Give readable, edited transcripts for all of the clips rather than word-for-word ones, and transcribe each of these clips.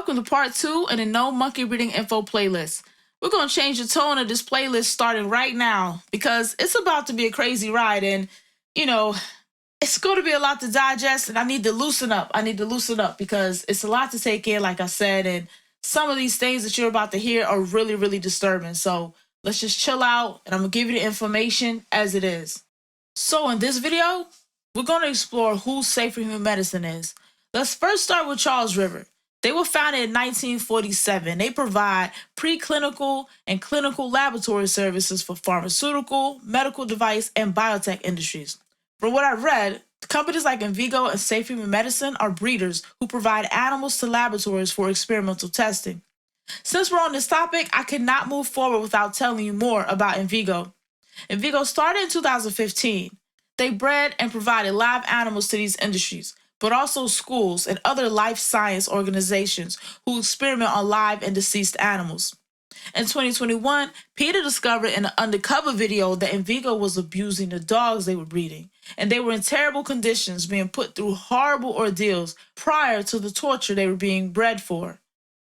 Welcome to part 2 in the No Monkey Reading Info playlist. We're going to change the tone of this playlist starting right now because it's about to be a crazy ride and, it's going to be a lot to digest and I need to loosen up. Because it's a lot to take in, like I said, and some of these things that you're about to hear are really, really disturbing. So let's just chill out and I'm going to give you the information as it is. So in this video, we're going to explore who Safe for Human Medicine is. Let's first start with Charles River. They were founded in 1947. They provide preclinical and clinical laboratory services for pharmaceutical, medical device, and biotech industries. From what I've read, companies like Envigo and Safe Human Medicine are breeders who provide animals to laboratories for experimental testing. Since we're on this topic, I cannot move forward without telling you more about Envigo. Envigo started in 2015. They bred and provided live animals to these industries, but also schools and other life science organizations who experiment on live and deceased animals. In 2021, PETA discovered in an undercover video that Envigo was abusing the dogs they were breeding, and they were in terrible conditions, being put through horrible ordeals prior to the torture they were being bred for.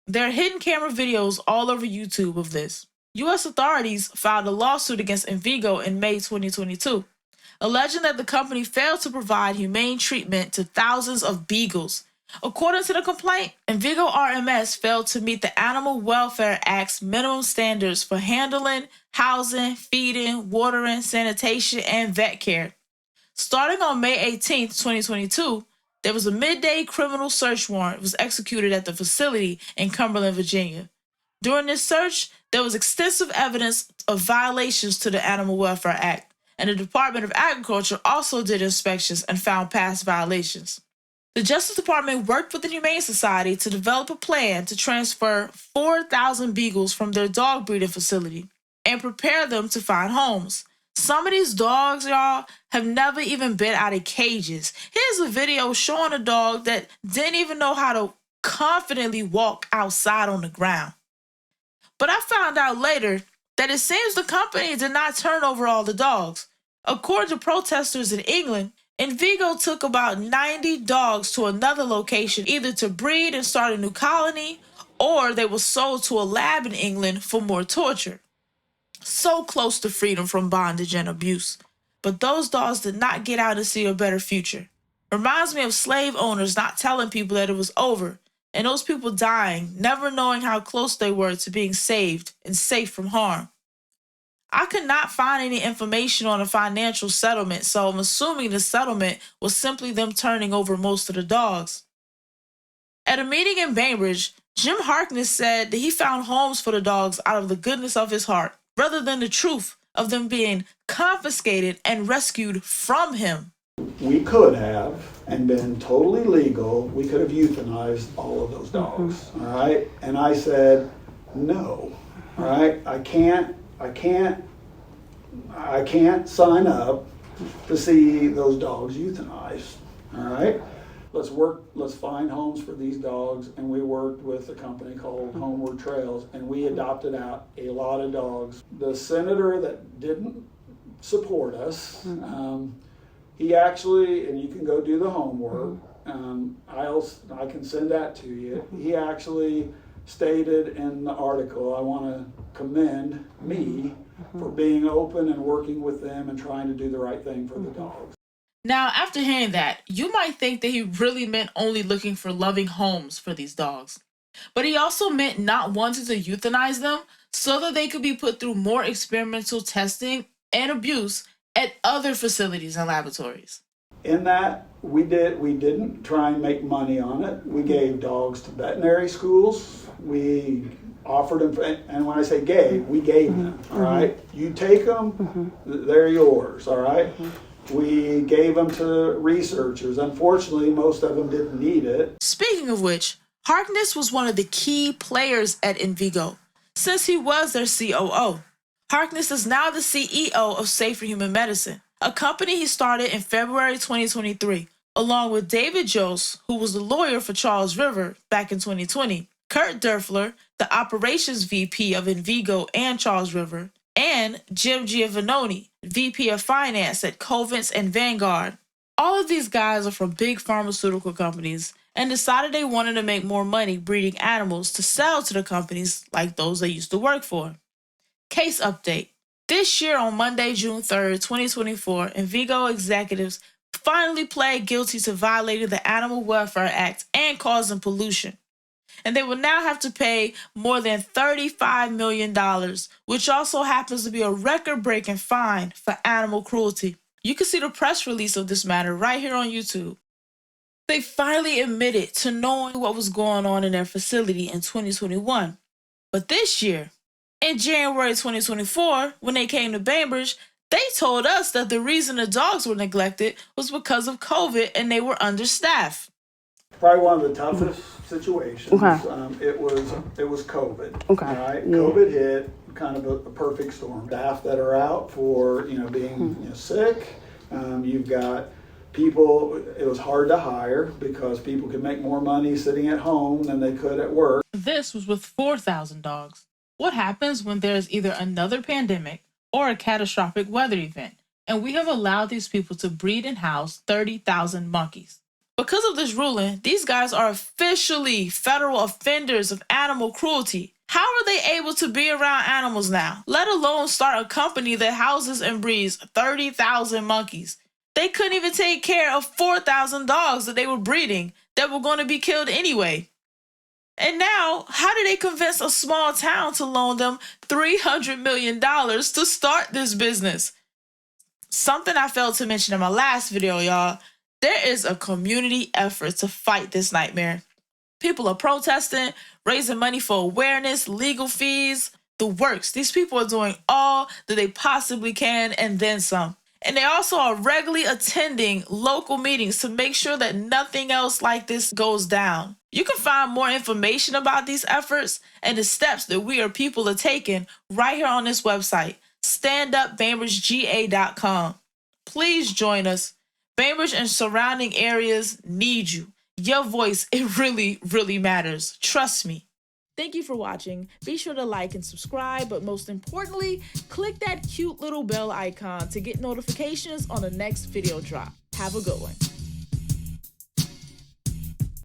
There are hidden camera videos all over YouTube of this. U.S. authorities filed a lawsuit against Envigo in May 2022. Alleging that the company failed to provide humane treatment to thousands of beagles. According to the complaint, Envigo RMS failed to meet the Animal Welfare Act's minimum standards for handling, housing, feeding, watering, sanitation, and vet care. Starting on May 18, 2022, there was a midday criminal search warrant that was executed at the facility in Cumberland, Virginia. During this search, there was extensive evidence of violations to the Animal Welfare Act. And the Department of Agriculture also did inspections and found past violations. The Justice Department worked with the Humane Society to develop a plan to transfer 4,000 beagles from their dog breeding facility and prepare them to find homes. Some of these dogs, y'all, have never even been out of cages. Here's a video showing a dog that didn't even know how to confidently walk outside on the ground. But I found out later that it seems the company did not turn over all the dogs. According to protesters in England, Envigo took about 90 dogs to another location either to breed and start a new colony, or they were sold to a lab in England for more torture. So close to freedom from bondage and abuse. But those dogs did not get out and see a better future. Reminds me of slave owners not telling people that it was over, and those people dying, never knowing how close they were to being saved and safe from harm. I could not find any information on a financial settlement, so I'm assuming the settlement was simply them turning over most of the dogs. At a meeting in Bainbridge, Jim Harkness said that he found homes for the dogs out of the goodness of his heart, rather than the truth of them being confiscated and rescued from him. We could have, and been totally legal, we could have euthanized all of those dogs, all right? And I said, no, all right? I can't sign up to see those dogs euthanized, all right? Let's find homes for these dogs, and we worked with a company called Homeward Trails, and we adopted out a lot of dogs. The senator that didn't support us, he actually, and you can go do the homework, I can send that to you. He actually stated in the article, I want to commend me for being open and working with them and trying to do the right thing for the dogs. Now, after hearing that, you might think that he really meant only looking for loving homes for these dogs. But he also meant not wanting to euthanize them so that they could be put through more experimental testing and abuse at other facilities and laboratories. In that, we didn't try and make money on it. We gave dogs to veterinary schools. We offered them, and when I say gave, we gave them, all right? You take them, they're yours, all right? We gave them to researchers. Unfortunately, most of them didn't need it. Speaking of which, Harkness was one of the key players at Envigo, since he was their COO. Harkness is now the CEO of Safe for Human Medicine, a company he started in February 2023, along with David Jose, who was the lawyer for Charles River back in 2020, Kurt Derfler, the operations VP of Envigo and Charles River, and Jim Giovanoni, VP of Finance at Covance and Vanguard. All of these guys are from big pharmaceutical companies, and decided they wanted to make more money breeding animals to sell to the companies like those they used to work for. Case update. This year on Monday, June 3rd, 2024, Envigo executives finally pled guilty to violating the Animal Welfare Act and causing pollution. And they will now have to pay more than $35 million, which also happens to be a record-breaking fine for animal cruelty. You can see the press release of this matter right here on YouTube. They finally admitted to knowing what was going on in their facility in 2021. But this year, in January 2024, when they came to Bainbridge, they told us that the reason the dogs were neglected was because of COVID and they were understaffed. Probably one of the toughest situations. Okay. It was COVID. Okay. Right. Yeah. COVID hit, kind of a perfect storm. Staff that are out for being sick. You've got people. It was hard to hire because people could make more money sitting at home than they could at work. This was with 4,000 dogs. What happens when there's either another pandemic or a catastrophic weather event, and we have allowed these people to breed and house 30,000 monkeys? Because of this ruling, these guys are officially federal offenders of animal cruelty. How are they able to be around animals now, let alone start a company that houses and breeds 30,000 monkeys? They couldn't even take care of 4,000 dogs that they were breeding that were going to be killed anyway. And now, how did they convince a small town to loan them $300 million to start this business? Something I failed to mention in my last video, y'all. There is a community effort to fight this nightmare. People are protesting, raising money for awareness, legal fees, the works. These people are doing all that they possibly can and then some. And they also are regularly attending local meetings to make sure that nothing else like this goes down. You can find more information about these efforts and the steps that we or people are taking right here on this website, standupbainbridgega.com. Please join us. Bainbridge and surrounding areas need you. Your voice, it really, really matters. Trust me. Thank you for watching. Be sure to like and subscribe, but most importantly, click that cute little bell icon to get notifications on the next video drop. Have a good one.